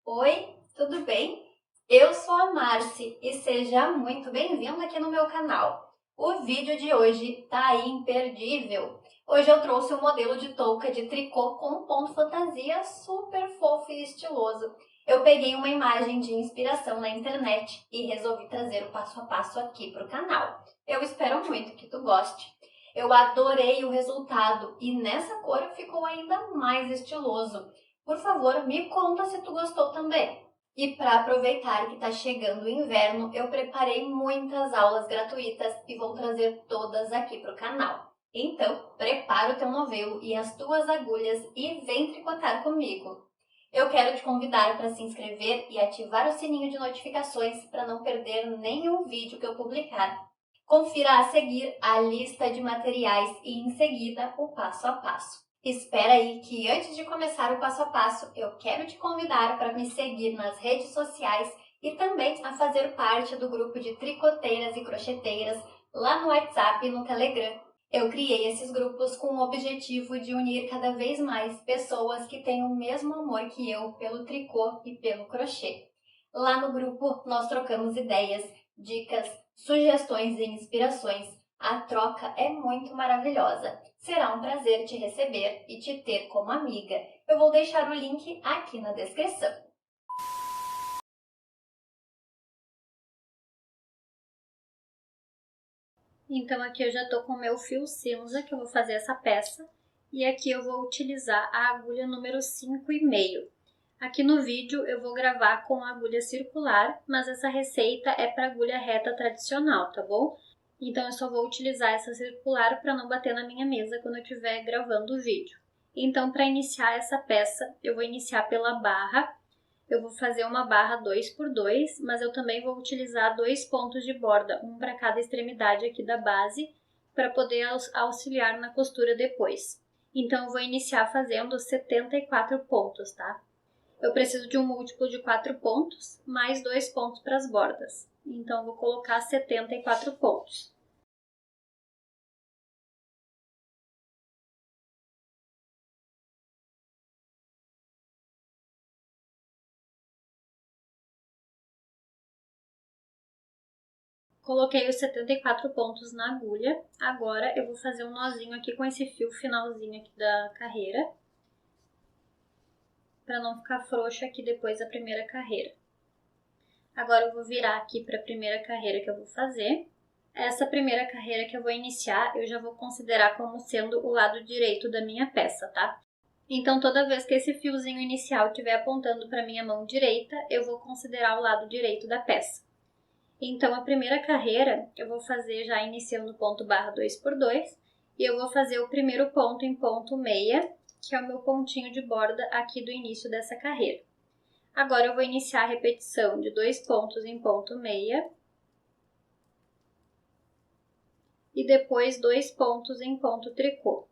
Oi, tudo bem? Eu sou a Marci e seja muito bem-vindo aqui no meu canal. O vídeo de hoje tá imperdível. Hoje eu trouxe um modelo de touca de tricô com um ponto fantasia super fofo e estiloso. Eu peguei uma imagem de inspiração na internet e resolvi trazer o passo a passo aqui pro canal. Eu espero muito que tu goste. Eu adorei o resultado e nessa cor ficou ainda mais estiloso. Por favor, me conta se tu gostou também. E para aproveitar que está chegando o inverno, eu preparei muitas aulas gratuitas e vou trazer todas aqui para o canal. Então, prepara o teu novelo e as tuas agulhas e vem tricotar comigo. Eu quero te convidar para se inscrever e ativar o sininho de notificações para não perder nenhum vídeo que eu publicar. Confira a seguir a lista de materiais e em seguida o passo a passo. Espera aí que antes de começar o passo a passo, eu quero te convidar para me seguir nas redes sociais e também a fazer parte do grupo de tricoteiras e crocheteiras lá no WhatsApp e no Telegram. Eu criei esses grupos com o objetivo de unir cada vez mais pessoas que têm o mesmo amor que eu pelo tricô e pelo crochê. Lá no grupo nós trocamos ideias, dicas, sugestões e inspirações. A troca é muito maravilhosa. Será um prazer te receber e te ter como amiga. Eu vou deixar o link aqui na descrição. Então aqui eu já estou com o meu fio cinza, que eu vou fazer essa peça. E aqui eu vou utilizar a agulha número 5,5. Aqui no vídeo eu vou gravar com a agulha circular, mas essa receita é para agulha reta tradicional, tá bom? Então eu só vou utilizar essa circular para não bater na minha mesa quando eu estiver gravando o vídeo. Então para iniciar essa peça, eu vou iniciar pela barra. Eu vou fazer uma barra 2x2, mas eu também vou utilizar 2 pontos de borda, um para cada extremidade aqui da base, para poder auxiliar na costura depois. Então eu vou iniciar fazendo 74 pontos, tá? Eu preciso de um múltiplo de 4 pontos, mais 2 pontos para as bordas. Então eu vou colocar 74 pontos. Coloquei os 74 pontos na agulha. Agora eu vou fazer um nozinho aqui com esse fio finalzinho aqui da carreira, para não ficar frouxo aqui depois da primeira carreira. Agora eu vou virar aqui para a primeira carreira que eu vou fazer. Essa primeira carreira que eu vou iniciar, eu já vou considerar como sendo o lado direito da minha peça, tá? Então, toda vez que esse fiozinho inicial estiver apontando para a minha mão direita, eu vou considerar o lado direito da peça. Então, a primeira carreira eu vou fazer já iniciando o ponto barra 2x2 e eu vou fazer o primeiro ponto em ponto meia, que é o meu pontinho de borda aqui do início dessa carreira. Agora eu vou iniciar a repetição de 2 pontos em ponto meia e depois 2 pontos em ponto tricô.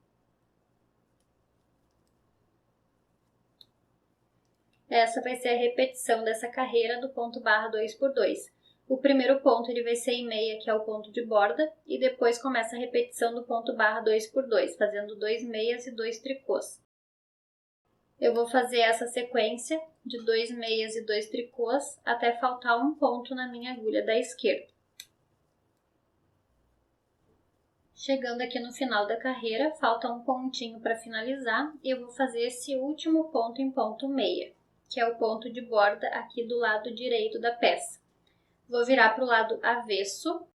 Essa vai ser a repetição dessa carreira do ponto barra 2x2. O primeiro ponto ele vai ser em meia, que é o ponto de borda, e depois começa a repetição do ponto barra 2x2, fazendo 2 meias e 2 tricôs. Eu vou fazer essa sequência de 2 meias e 2 tricôs até faltar um ponto na minha agulha da esquerda. Chegando aqui no final da carreira, falta um pontinho para finalizar e eu vou fazer esse último ponto em ponto meia, que é o ponto de borda aqui do lado direito da peça. Vou virar para o lado avesso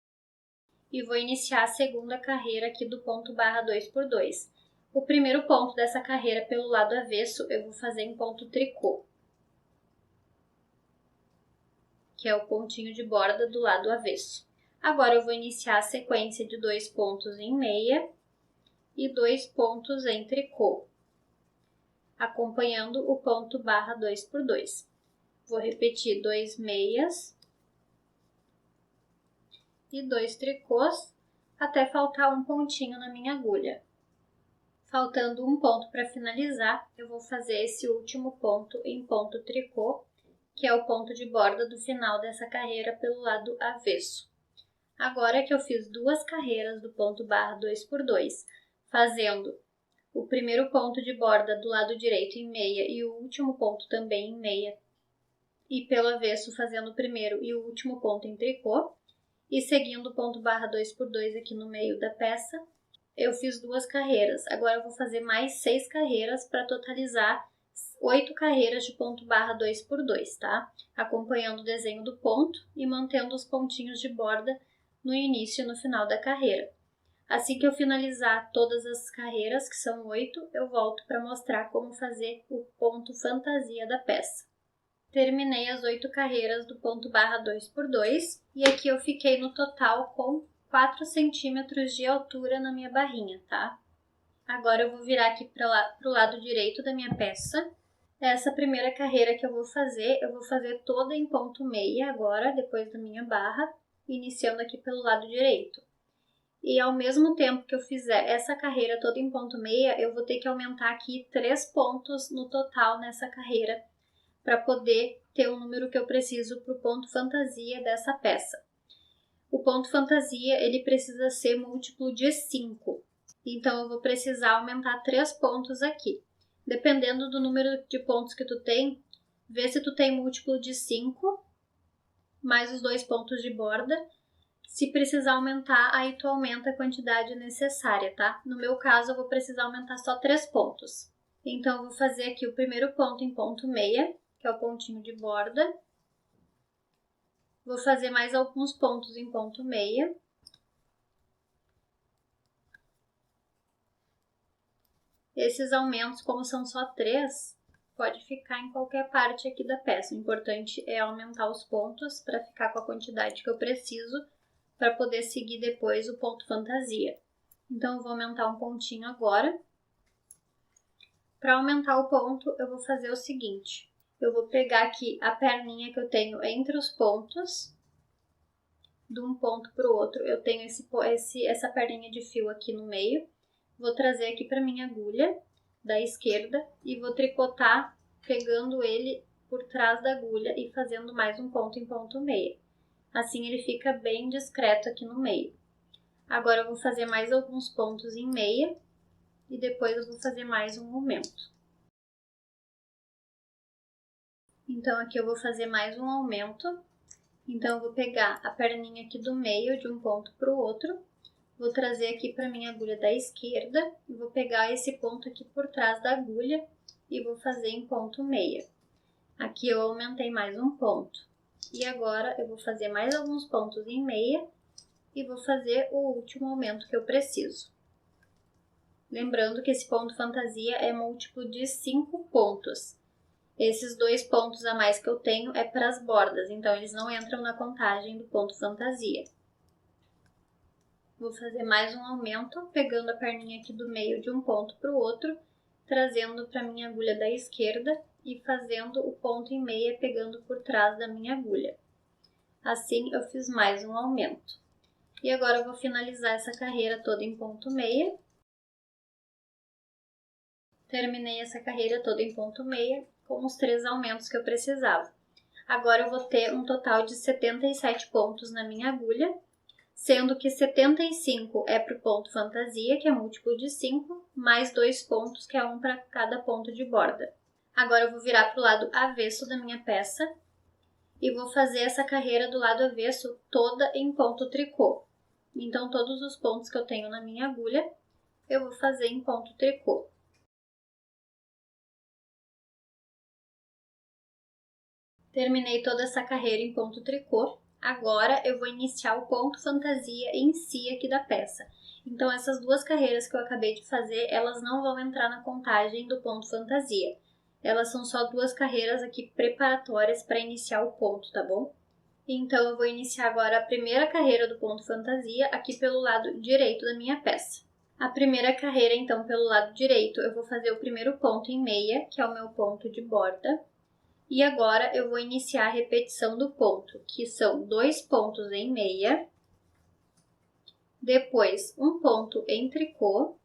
e vou iniciar a segunda carreira aqui do ponto barra 2x2. O primeiro ponto dessa carreira pelo lado avesso eu vou fazer em ponto tricô, que é o pontinho de borda do lado avesso. Agora eu vou iniciar a sequência de 2 pontos em meia e 2 pontos em tricô, acompanhando o ponto barra 2x2. Vou repetir 2 meias e 2 tricôs até faltar um pontinho na minha agulha. Faltando um ponto para finalizar, eu vou fazer esse último ponto em ponto tricô, que é o ponto de borda do final dessa carreira pelo lado avesso. Agora que eu fiz 2 carreiras do ponto barra 2x2, fazendo o primeiro ponto de borda do lado direito em meia e o último ponto também em meia, e pelo avesso fazendo o primeiro e o último ponto em tricô, e seguindo o ponto barra 2x2 aqui no meio da peça, eu fiz 2 carreiras. Agora eu vou fazer mais 6 carreiras para totalizar 8 carreiras de ponto barra 2x2, tá? Acompanhando o desenho do ponto e mantendo os pontinhos de borda no início e no final da carreira. Assim que eu finalizar todas as carreiras, que são 8, eu volto para mostrar como fazer o ponto fantasia da peça. Terminei as 8 carreiras do ponto barra 2x2 e aqui eu fiquei no total com 4 centímetros de altura na minha barrinha, tá? Agora eu vou virar aqui para o lado direito da minha peça. Essa primeira carreira que eu vou fazer toda em ponto meia agora, depois da minha barra, iniciando aqui pelo lado direito. E ao mesmo tempo que eu fizer essa carreira toda em ponto meia, eu vou ter que aumentar aqui 3 pontos no total nessa carreira, para poder ter o número que eu preciso para o ponto fantasia dessa peça. O ponto fantasia, ele precisa ser múltiplo de 5, então eu vou precisar aumentar 3 pontos aqui. Dependendo do número de pontos que tu tem, vê se tu tem múltiplo de 5, mais os 2 pontos de borda. Se precisar aumentar, aí tu aumenta a quantidade necessária, tá? No meu caso, eu vou precisar aumentar só 3 pontos. Então, eu vou fazer aqui o primeiro ponto em ponto meia, que é o pontinho de borda. Vou fazer mais alguns pontos em ponto meia. Esses aumentos, como são só 3, pode ficar em qualquer parte aqui da peça. O importante é aumentar os pontos para ficar com a quantidade que eu preciso para poder seguir depois o ponto fantasia. Então, eu vou aumentar um pontinho agora. Para aumentar o ponto, eu vou fazer o seguinte. Eu vou pegar aqui a perninha que eu tenho entre os pontos, de um ponto para o outro. Eu tenho essa perninha de fio aqui no meio. Vou trazer aqui para minha agulha da esquerda e vou tricotar pegando ele por trás da agulha e fazendo mais um ponto em ponto meia. Assim ele fica bem discreto aqui no meio. Agora eu vou fazer mais alguns pontos em meia e depois eu vou fazer mais um aumento. Então aqui eu vou fazer mais um aumento. Então eu vou pegar a perninha aqui do meio de um ponto para o outro. Vou trazer aqui para minha agulha da esquerda e vou pegar esse ponto aqui por trás da agulha e vou fazer em ponto meia. Aqui eu aumentei mais um ponto. E agora eu vou fazer mais alguns pontos em meia e vou fazer o último aumento que eu preciso. Lembrando que esse ponto fantasia é múltiplo de 5 pontos. Esses 2 pontos a mais que eu tenho é para as bordas, então eles não entram na contagem do ponto fantasia. Vou fazer mais um aumento, pegando a perninha aqui do meio de um ponto para o outro, trazendo para a minha agulha da esquerda e fazendo o ponto em meia pegando por trás da minha agulha. Assim eu fiz mais um aumento. E agora eu vou finalizar essa carreira toda em ponto meia. Terminei essa carreira toda em ponto meia com os 3 aumentos que eu precisava. Agora eu vou ter um total de 77 pontos na minha agulha, sendo que 75 é para o ponto fantasia, que é múltiplo de 5, mais 2 pontos, que é um para cada ponto de borda. Agora eu vou virar para o lado avesso da minha peça e vou fazer essa carreira do lado avesso toda em ponto tricô. Então, todos os pontos que eu tenho na minha agulha, eu vou fazer em ponto tricô. Terminei toda essa carreira em ponto tricô. Agora eu vou iniciar o ponto fantasia em si aqui da peça. Então essas 2 carreiras que eu acabei de fazer, elas não vão entrar na contagem do ponto fantasia. Elas são só 2 carreiras aqui preparatórias para iniciar o ponto, tá bom? Então eu vou iniciar agora a primeira carreira do ponto fantasia aqui pelo lado direito da minha peça. A primeira carreira, então, pelo lado direito, eu vou fazer o primeiro ponto em meia, que é o meu ponto de borda. E agora eu vou iniciar a repetição do ponto, que são 2 pontos em meia, depois um ponto em tricô,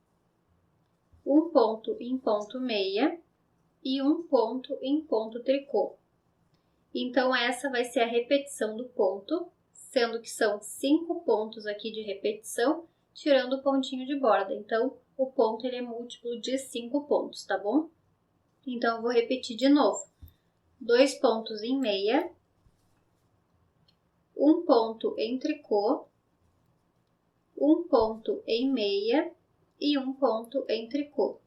um ponto em ponto meia e um ponto em ponto tricô. Então essa vai ser a repetição do ponto, sendo que são 5 pontos aqui de repetição, tirando o pontinho de borda. Então o ponto ele é múltiplo de 5 pontos, tá bom? Então eu vou repetir de novo. 2 pontos em meia, um ponto em tricô, um ponto em meia e um ponto em tricô.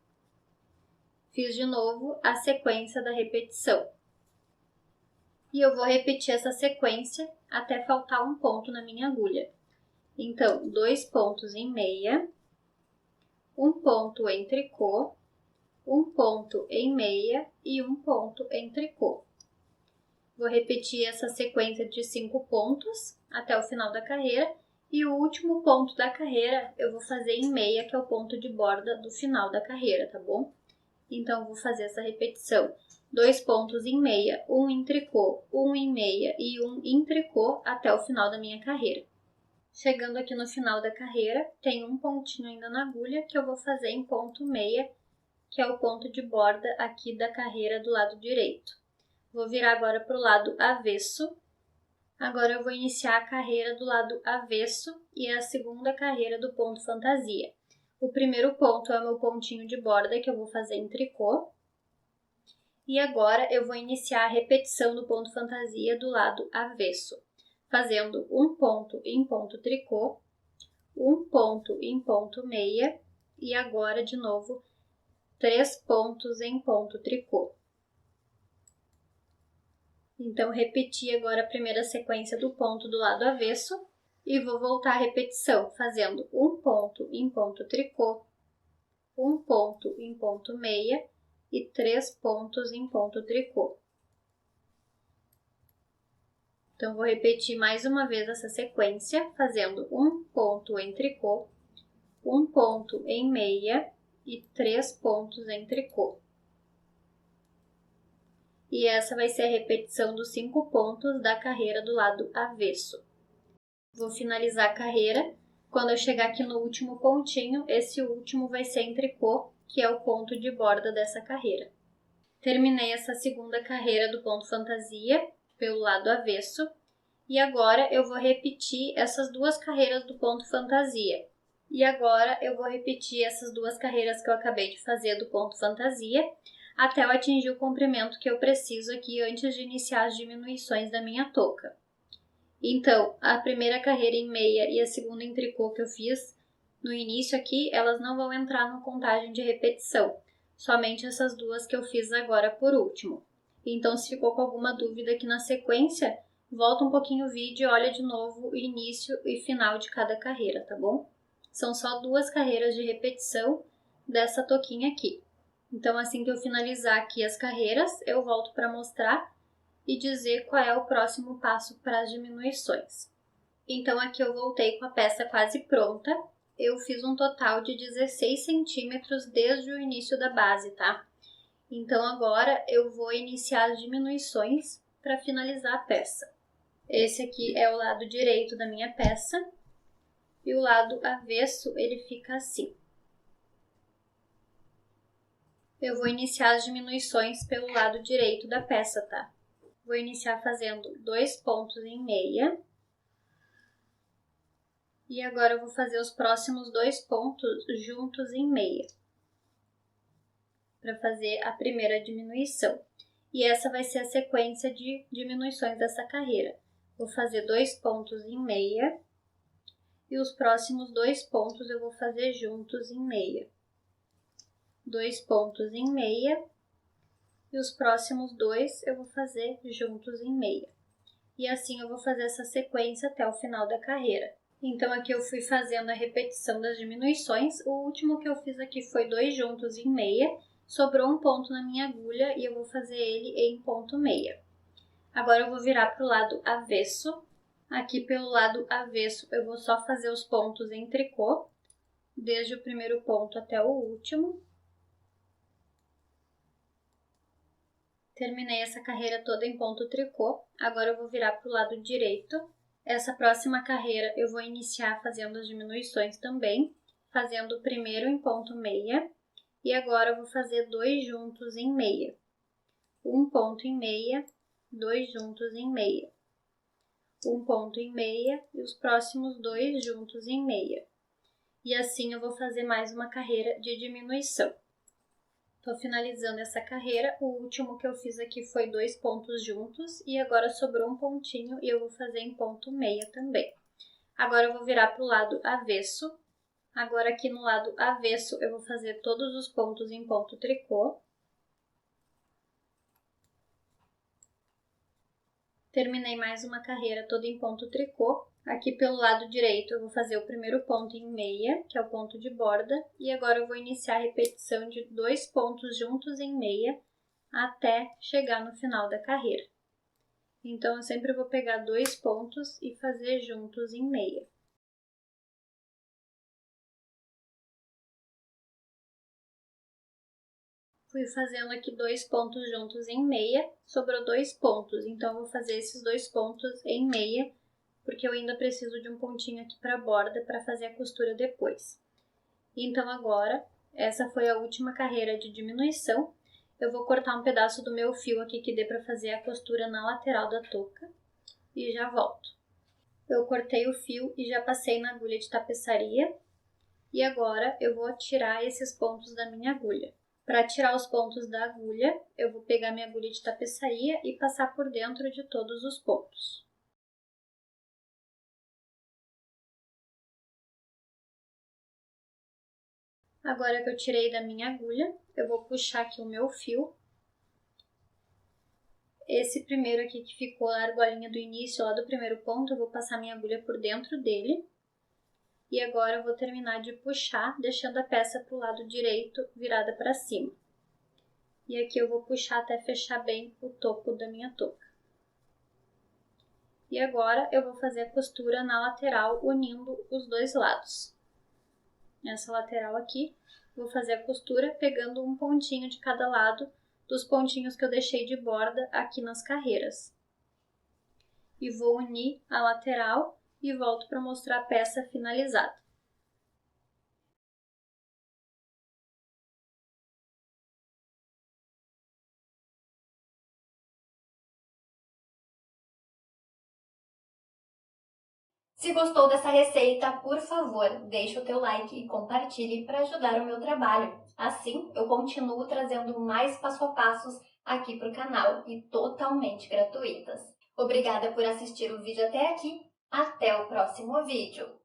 Fiz de novo a sequência da repetição. E eu vou repetir essa sequência até faltar um ponto na minha agulha. Então, 2 pontos em meia, um ponto em tricô, um ponto em meia e um ponto em tricô. Vou repetir essa sequência de 5 pontos até o final da carreira e o último ponto da carreira eu vou fazer em meia, que é o ponto de borda do final da carreira, tá bom? Então, vou fazer essa repetição. 2 pontos em meia, um em tricô, um em meia e um em tricô até o final da minha carreira. Chegando aqui no final da carreira, tem um pontinho ainda na agulha que eu vou fazer em ponto meia, que é o ponto de borda aqui da carreira do lado direito. Vou virar agora para o lado avesso. Agora eu vou iniciar a carreira do lado avesso e é a segunda carreira do ponto fantasia. O primeiro ponto é o meu pontinho de borda que eu vou fazer em tricô. E agora eu vou iniciar a repetição do ponto fantasia do lado avesso, fazendo um ponto em ponto tricô, um ponto em ponto meia e agora de novo 3 pontos em ponto tricô. Então, repeti agora a primeira sequência do ponto do lado avesso e vou voltar à repetição, fazendo um ponto em ponto tricô, um ponto em ponto meia e 3 pontos em ponto tricô. Então, vou repetir mais uma vez essa sequência, fazendo um ponto em tricô, um ponto em meia e 3 pontos em tricô. E essa vai ser a repetição dos 5 pontos da carreira do lado avesso. Vou finalizar a carreira. Quando eu chegar aqui no último pontinho, esse último vai ser em tricô, que é o ponto de borda dessa carreira. Terminei essa segunda carreira do ponto fantasia pelo lado avesso. E agora eu vou repetir essas duas carreiras do ponto fantasia. E agora eu vou repetir essas duas carreiras que eu acabei de fazer do ponto fantasia, até eu atingir o comprimento que eu preciso aqui antes de iniciar as diminuições da minha touca. Então, a primeira carreira em meia e a segunda em tricô que eu fiz no início aqui, elas não vão entrar na contagem de repetição, somente essas duas que eu fiz agora por último. Então, se ficou com alguma dúvida aqui na sequência, volta um pouquinho o vídeo e olha de novo o início e final de cada carreira, tá bom? São só 2 carreiras de repetição dessa touquinha aqui. Então, assim que eu finalizar aqui as carreiras, eu volto para mostrar e dizer qual é o próximo passo para as diminuições. Então, aqui eu voltei com a peça quase pronta. Eu fiz um total de 16 centímetros desde o início da base, tá? Então, agora eu vou iniciar as diminuições para finalizar a peça. Esse aqui é o lado direito da minha peça e o lado avesso ele fica assim. Eu vou iniciar as diminuições pelo lado direito da peça, tá? Vou iniciar fazendo 2 pontos em meia. E agora eu vou fazer os próximos 2 pontos juntos em meia, para fazer a primeira diminuição. E essa vai ser a sequência de diminuições dessa carreira. Vou fazer 2 pontos em meia e os próximos 2 pontos eu vou fazer juntos em meia. 2 pontos em meia e os próximos 2 eu vou fazer juntos em meia. E assim eu vou fazer essa sequência até o final da carreira. Então, aqui eu fui fazendo a repetição das diminuições. O último que eu fiz aqui foi 2 juntos em meia. Sobrou um ponto na minha agulha e eu vou fazer ele em ponto meia. Agora eu vou virar para o lado avesso. Aqui pelo lado avesso eu vou só fazer os pontos em tricô, desde o primeiro ponto até o último. Terminei essa carreira toda em ponto tricô. Agora eu vou virar para o lado direito. Essa próxima carreira eu vou iniciar fazendo as diminuições também, fazendo o primeiro em ponto meia, e agora eu vou fazer 2 juntos em meia. Um ponto em meia, 2 juntos em meia. Um ponto em meia e os próximos 2 juntos em meia. E assim eu vou fazer mais uma carreira de diminuição. Tô finalizando essa carreira, o último que eu fiz aqui foi 2 pontos juntos e agora sobrou um pontinho e eu vou fazer em ponto meia também. Agora eu vou virar pro lado avesso. Agora aqui no lado avesso eu vou fazer todos os pontos em ponto tricô. Terminei mais uma carreira toda em ponto tricô. Aqui pelo lado direito eu vou fazer o primeiro ponto em meia, que é o ponto de borda, e agora eu vou iniciar a repetição de 2 pontos juntos em meia até chegar no final da carreira. Então eu sempre vou pegar 2 pontos e fazer juntos em meia. Fui fazendo aqui 2 pontos juntos em meia, sobrou 2 pontos, então eu vou fazer esses 2 pontos em meia, porque eu ainda preciso de um pontinho aqui para a borda para fazer a costura depois. Então agora, essa foi a última carreira de diminuição. Eu vou cortar um pedaço do meu fio aqui que dê para fazer a costura na lateral da touca e já volto. Eu cortei o fio e já passei na agulha de tapeçaria e agora eu vou tirar esses pontos da minha agulha. Para tirar os pontos da agulha, eu vou pegar minha agulha de tapeçaria e passar por dentro de todos os pontos. Agora que eu tirei da minha agulha, eu vou puxar aqui o meu fio. Esse primeiro aqui que ficou a argolinha do início, lá do primeiro ponto, eu vou passar minha agulha por dentro dele. E agora eu vou terminar de puxar, deixando a peça para o lado direito virada para cima. E aqui eu vou puxar até fechar bem o topo da minha touca. E agora eu vou fazer a costura na lateral, unindo os dois lados. Nessa lateral aqui, vou fazer a costura pegando um pontinho de cada lado dos pontinhos que eu deixei de borda aqui nas carreiras. E vou unir a lateral e volto para mostrar a peça finalizada. Se gostou dessa receita, por favor, deixe o teu like e compartilhe para ajudar o meu trabalho. Assim, eu continuo trazendo mais passo a passos aqui para o canal e totalmente gratuitas. Obrigada por assistir o vídeo até aqui. Até o próximo vídeo!